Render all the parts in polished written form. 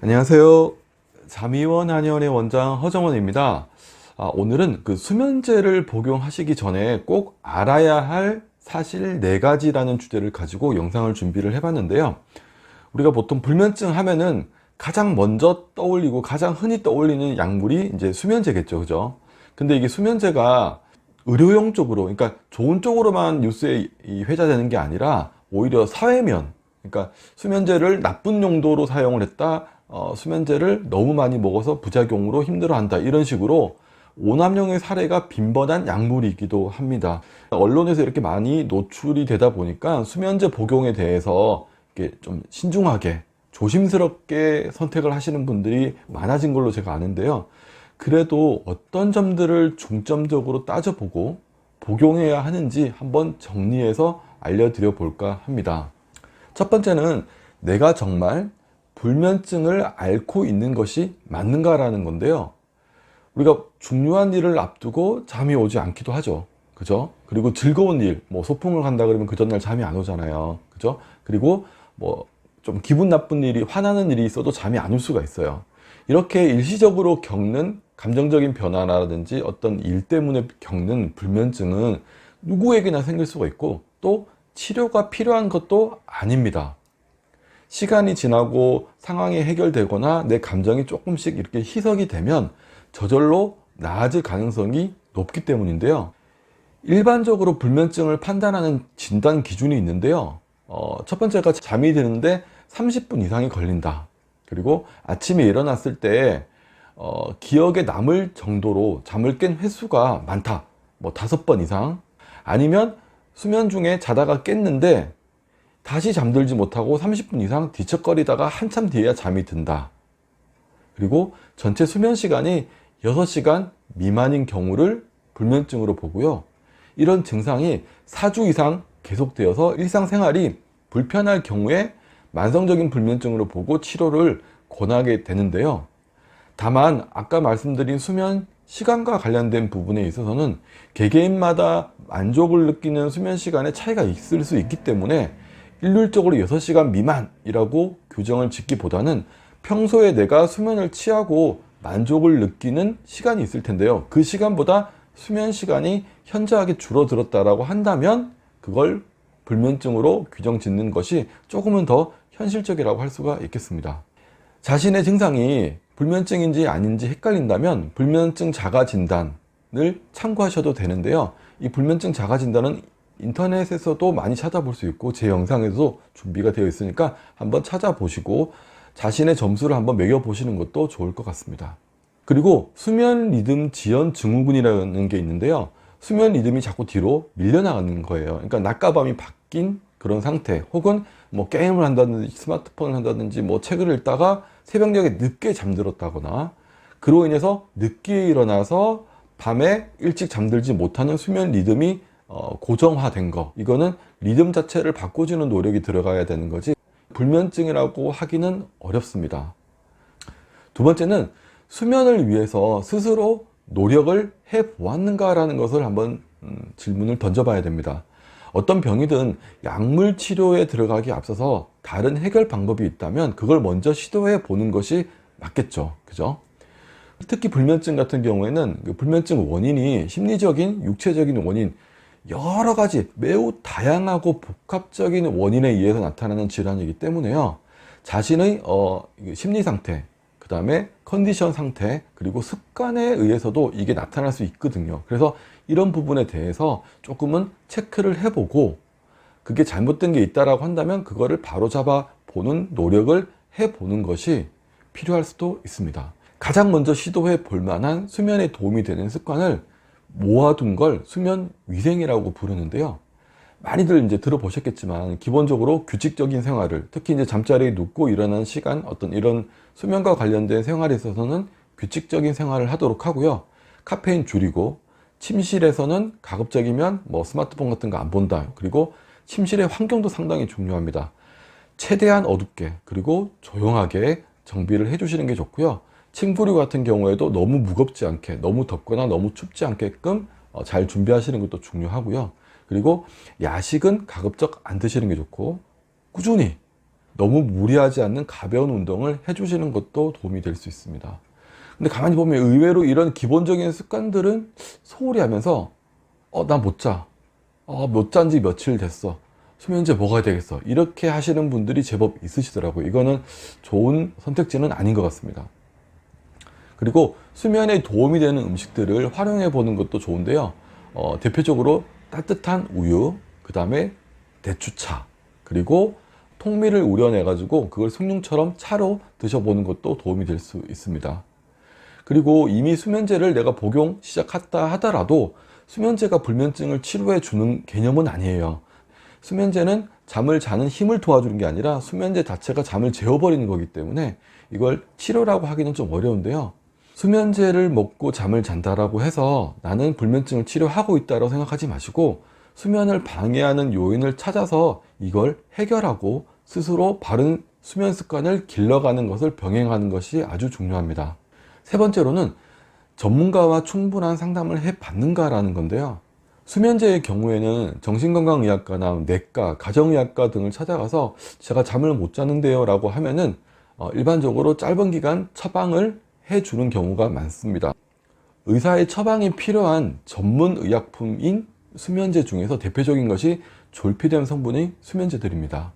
안녕하세요. 자미원 한의원의 원장 허정원입니다. 오늘은 그 수면제를 복용하시기 전에 꼭 알아야 할 사실 4가지라는 주제를 가지고 영상을 준비를 해봤는데요. 우리가 보통 불면증 하면은 가장 먼저 떠올리고 가장 흔히 떠올리는 약물이 이제 수면제겠죠. 그죠? 근데 이게 수면제가 의료용 쪽으로, 그러니까 좋은 쪽으로만 뉴스에 회자되는 게 아니라 오히려 사회면, 그러니까 수면제를 나쁜 용도로 사용을 했다, 수면제를 너무 많이 먹어서 부작용으로 힘들어한다, 이런 식으로 오남용의 사례가 빈번한 약물이기도 합니다. 언론에서 이렇게 많이 노출이 되다 보니까 수면제 복용에 대해서 이렇게 좀 신중하게 조심스럽게 선택을 하시는 분들이 많아진 걸로 제가 아는데요. 그래도 어떤 점들을 중점적으로 따져보고 복용해야 하는지 한번 정리해서 알려드려 볼까 합니다. 첫 번째는 내가 정말 불면증을 앓고 있는 것이 맞는가라는 건데요. 우리가 중요한 일을 앞두고 잠이 오지 않기도 하죠. 그죠? 그리고 즐거운 일, 뭐 소풍을 간다 그러면 그 전날 잠이 안 오잖아요. 그죠? 그리고 뭐 좀 기분 나쁜 일이, 화나는 일이 있어도 잠이 안 올 수가 있어요. 이렇게 일시적으로 겪는 감정적인 변화라든지 어떤 일 때문에 겪는 불면증은 누구에게나 생길 수가 있고, 또 치료가 필요한 것도 아닙니다. 시간이 지나고 상황이 해결되거나 내 감정이 조금씩 이렇게 희석이 되면 저절로 나아질 가능성이 높기 때문인데요. 일반적으로 불면증을 판단하는 진단 기준이 있는데요. 첫 번째가 잠이 드는데 30분 이상이 걸린다. 그리고 아침에 일어났을 때 기억에 남을 정도로 잠을 깬 횟수가 많다. 뭐 5번 이상. 아니면 수면 중에 자다가 깼는데 다시 잠들지 못하고 30분 이상 뒤척거리다가 한참 뒤에야 잠이 든다. 그리고 전체 수면 시간이 6시간 미만인 경우를 불면증으로 보고요. 이런 증상이 4주 이상 계속되어서 일상생활이 불편할 경우에 만성적인 불면증으로 보고 치료를 권하게 되는데요. 다만 아까 말씀드린 수면 시간과 관련된 부분에 있어서는 개개인마다 만족을 느끼는 수면 시간의 차이가 있을 수 있기 때문에 일률적으로 6시간 미만이라고 규정을 짓기보다는 평소에 내가 수면을 취하고 만족을 느끼는 시간이 있을 텐데요. 그 시간보다 수면 시간이 현저하게 줄어들었다라고 한다면 그걸 불면증으로 규정 짓는 것이 조금은 더 현실적이라고 할 수가 있겠습니다. 자신의 증상이 불면증인지 아닌지 헷갈린다면 불면증 자가 진단을 참고하셔도 되는데요. 이 불면증 자가 진단은 인터넷에서도 많이 찾아볼 수 있고 제 영상에도 준비가 되어 있으니까 한번 찾아보시고 자신의 점수를 한번 매겨보시는 것도 좋을 것 같습니다. 그리고 수면 리듬 지연 증후군이라는 게 있는데요. 수면 리듬이 자꾸 뒤로 밀려나가는 거예요. 그러니까 낮과 밤이 바뀐 그런 상태, 혹은 뭐 게임을 한다든지 스마트폰을 한다든지 뭐 책을 읽다가 새벽녘에 늦게 잠들었다거나 그로 인해서 늦게 일어나서 밤에 일찍 잠들지 못하는 수면 리듬이 고정화된 거, 이거는 리듬 자체를 바꿔주는 노력이 들어가야 되는 거지 불면증이라고 하기는 어렵습니다. 두 번째는 수면을 위해서 스스로 노력을 해보았는가라는 것을 한번 질문을 던져봐야 됩니다. 어떤 병이든 약물 치료에 들어가기 앞서서 다른 해결 방법이 있다면 그걸 먼저 시도해 보는 것이 맞겠죠. 그죠? 특히 불면증 같은 경우에는 그 불면증 원인이 심리적인, 육체적인 원인, 여러 가지 매우 다양하고 복합적인 원인에 의해서 나타나는 질환이기 때문에요. 자신의 심리 상태, 그 다음에 컨디션 상태, 그리고 습관에 의해서도 이게 나타날 수 있거든요. 그래서 이런 부분에 대해서 조금은 체크를 해보고 그게 잘못된 게 있다라고 한다면 그거를 바로잡아 보는 노력을 해보는 것이 필요할 수도 있습니다. 가장 먼저 시도해 볼 만한 수면에 도움이 되는 습관을 모아둔 걸 수면 위생이라고 부르는데요. 많이들 이제 들어보셨겠지만 기본적으로 규칙적인 생활을, 특히 이제 잠자리에 눕고 일어나는 시간, 어떤 이런 수면과 관련된 생활에 있어서는 규칙적인 생활을 하도록 하고요. 카페인 줄이고, 침실에서는 가급적이면 뭐 스마트폰 같은 거 안 본다. 그리고 침실의 환경도 상당히 중요합니다. 최대한 어둡게 그리고 조용하게 정비를 해주시는 게 좋고요. 침구류 같은 경우에도 너무 무겁지 않게, 너무 덥거나 너무 춥지 않게끔 잘 준비하시는 것도 중요하고요. 그리고 야식은 가급적 안 드시는 게 좋고, 꾸준히 너무 무리하지 않는 가벼운 운동을 해주시는 것도 도움이 될 수 있습니다. 근데 가만히 보면 의외로 이런 기본적인 습관들은 소홀히 하면서 나 못 자. 못 잔 지 며칠 됐어. 수면제 먹어야 되겠어. 이렇게 하시는 분들이 제법 있으시더라고요. 이거는 좋은 선택지는 아닌 것 같습니다. 그리고 수면에 도움이 되는 음식들을 활용해 보는 것도 좋은데요. 대표적으로 따뜻한 우유, 그 다음에 대추차, 그리고 통밀을 우려내 가지고 그걸 숭늉처럼 차로 드셔보는 것도 도움이 될 수 있습니다. 그리고 이미 수면제를 내가 복용 시작했다 하더라도 수면제가 불면증을 치료해 주는 개념은 아니에요. 수면제는 잠을 자는 힘을 도와주는 게 아니라 수면제 자체가 잠을 재워버리는 거기 때문에 이걸 치료라고 하기는 좀 어려운데요. 수면제를 먹고 잠을 잔다라고 해서 나는 불면증을 치료하고 있다고 생각하지 마시고 수면을 방해하는 요인을 찾아서 이걸 해결하고 스스로 바른 수면 습관을 길러가는 것을 병행하는 것이 아주 중요합니다. 세 번째로는 전문가와 충분한 상담을 해봤는가라는 건데요. 수면제의 경우에는 정신건강의학과나 내과, 가정의학과 등을 찾아가서 제가 잠을 못 자는데요 라고 하면은 일반적으로 짧은 기간 처방을 해주는 경우가 많습니다. 의사의 처방이 필요한 전문 의약품인 수면제 중에서 대표적인 것이 졸피뎀 성분의 수면제들입니다.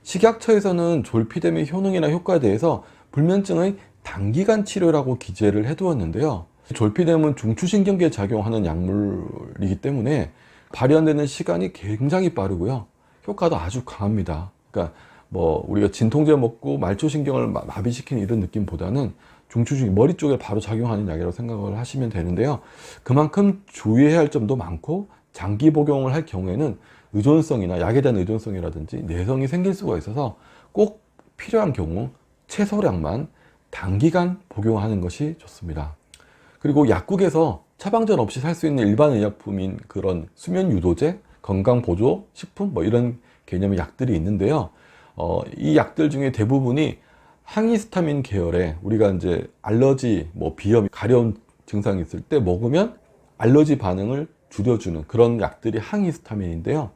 식약처에서는 졸피뎀의 효능이나 효과에 대해서 불면증의 단기간 치료라고 기재를 해두었는데요. 졸피뎀은 중추신경계에 작용하는 약물이기 때문에 발현되는 시간이 굉장히 빠르고요. 효과도 아주 강합니다. 그러니까 우리가 진통제 먹고 말초신경을 마비시키는 이런 느낌보다는 중추신경, 머리 쪽에 바로 작용하는 약이라고 생각을 하시면 되는데요. 그만큼 주의해야 할 점도 많고 장기 복용을 할 경우에는 의존성이나 약에 대한 의존성이라든지 내성이 생길 수가 있어서 꼭 필요한 경우 최소량만 단기간 복용하는 것이 좋습니다. 그리고 약국에서 처방전 없이 살 수 있는 일반 의약품인 그런 수면 유도제, 건강 보조 식품 이런 개념의 약들이 있는데요. 이 약들 중에 대부분이 항히스타민 계열의 우리가 이제 알러지, 비염, 가려운 증상이 있을 때 먹으면 알러지 반응을 줄여주는 그런 약들이 항히스타민인데요.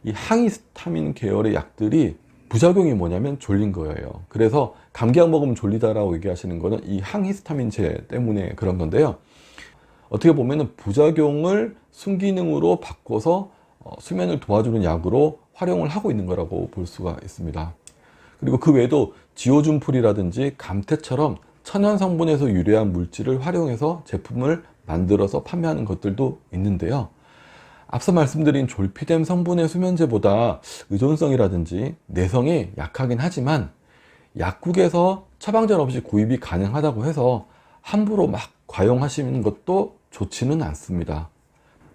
이 항히스타민 계열의 약들이 부작용이 뭐냐면 졸린 거예요. 그래서 감기약 먹으면 졸리다라고 얘기하시는 거는 이 항히스타민제 때문에 그런 건데요. 어떻게 보면 부작용을 순기능으로 바꿔서 수면을 도와주는 약으로 활용을 하고 있는 거라고 볼 수가 있습니다. 그리고 그 외에도 지오준풀이라든지 감태처럼 천연 성분에서 유래한 물질을 활용해서 제품을 만들어서 판매하는 것들도 있는데요. 앞서 말씀드린 졸피뎀 성분의 수면제보다 의존성이라든지 내성이 약하긴 하지만 약국에서 처방전 없이 구입이 가능하다고 해서 함부로 막 과용하시는 것도 좋지는 않습니다.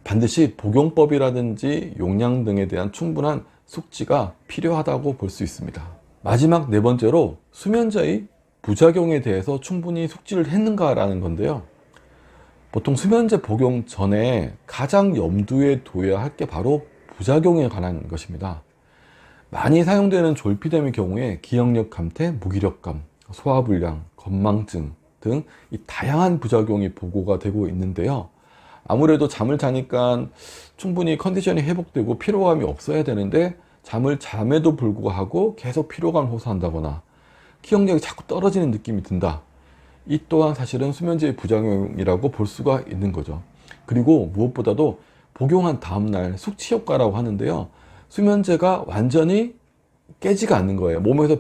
반드시 복용법이라든지 용량 등에 대한 충분한 숙지가 필요하다고 볼 수 있습니다. 마지막 네 번째로 수면제의 부작용에 대해서 충분히 숙지를 했는가라는 건데요. 보통 수면제 복용 전에 가장 염두에 둬야 할 게 바로 부작용에 관한 것입니다. 많이 사용되는 졸피뎀의 경우에 기억력 감퇴, 무기력감, 소화불량, 건망증 등 이 다양한 부작용이 보고가 되고 있는데요. 아무래도 잠을 자니까 충분히 컨디션이 회복되고 피로감이 없어야 되는데 잠에도 불구하고 계속 피로감을 호소한다거나 기억력이 자꾸 떨어지는 느낌이 든다. 이 또한 사실은 수면제의 부작용이라고 볼 수가 있는 거죠. 그리고 무엇보다도 복용한 다음날 숙취 효과라고 하는데요. 수면제가 완전히 깨지가 않는 거예요. 몸에서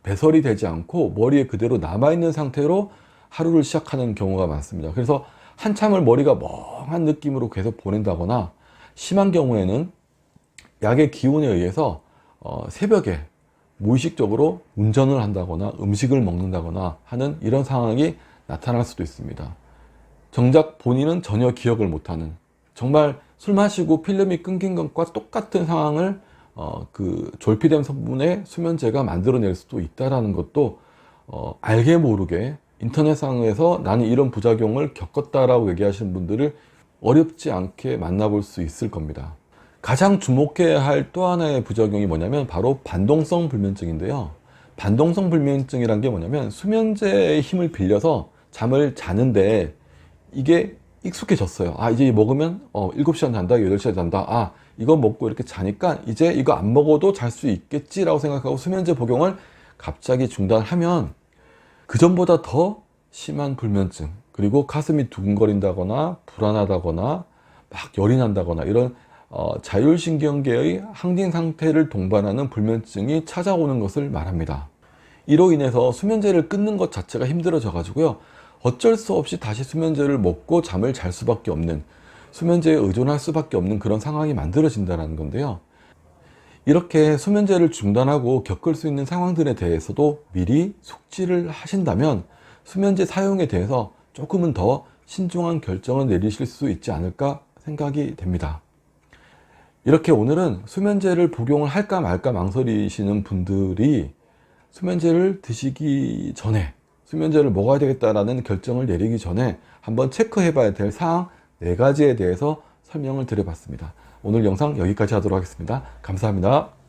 배설이 되지 않고 머리에 그대로 남아있는 상태로 하루를 시작하는 경우가 많습니다. 그래서 한참을 머리가 멍한 느낌으로 계속 보낸다거나 심한 경우에는 약의 기운에 의해서 새벽에 무의식적으로 운전을 한다거나 음식을 먹는다거나 하는 이런 상황이 나타날 수도 있습니다. 정작 본인은 전혀 기억을 못하는, 정말 술 마시고 필름이 끊긴 것과 똑같은 상황을 그 졸피뎀 성분의 수면제가 만들어낼 수도 있다는 것도 알게 모르게 인터넷상에서 나는 이런 부작용을 겪었다라고 얘기하시는 분들을 어렵지 않게 만나볼 수 있을 겁니다. 가장 주목해야 할 또 하나의 부작용이 뭐냐면 바로 반동성 불면증인데요. 반동성 불면증이란 게 뭐냐면 수면제의 힘을 빌려서 잠을 자는데 이게 익숙해졌어요. 이제 먹으면 7시간 잔다, 8시간 잔다. 이거 먹고 이렇게 자니까 이제 이거 안 먹어도 잘 수 있겠지라고 생각하고 수면제 복용을 갑자기 중단하면 그전보다 더 심한 불면증, 그리고 가슴이 두근거린다거나 불안하다거나 막 열이 난다거나 이런 자율신경계의 항진 상태를 동반하는 불면증이 찾아오는 것을 말합니다. 이로 인해서 수면제를 끊는 것 자체가 힘들어져 가지고요, 어쩔 수 없이 다시 수면제를 먹고 잠을 잘 수밖에 없는, 수면제에 의존할 수밖에 없는 그런 상황이 만들어진다는 건데요. 이렇게 수면제를 중단하고 겪을 수 있는 상황들에 대해서도 미리 숙지를 하신다면 수면제 사용에 대해서 조금은 더 신중한 결정을 내리실 수 있지 않을까 생각이 됩니다. 이렇게 오늘은 수면제를 복용을 할까 말까 망설이시는 분들이 수면제를 드시기 전에, 수면제를 먹어야 되겠다라는 결정을 내리기 전에 한번 체크해 봐야 될 사항 4가지에 대해서 설명을 드려봤습니다. 오늘 영상 여기까지 하도록 하겠습니다. 감사합니다.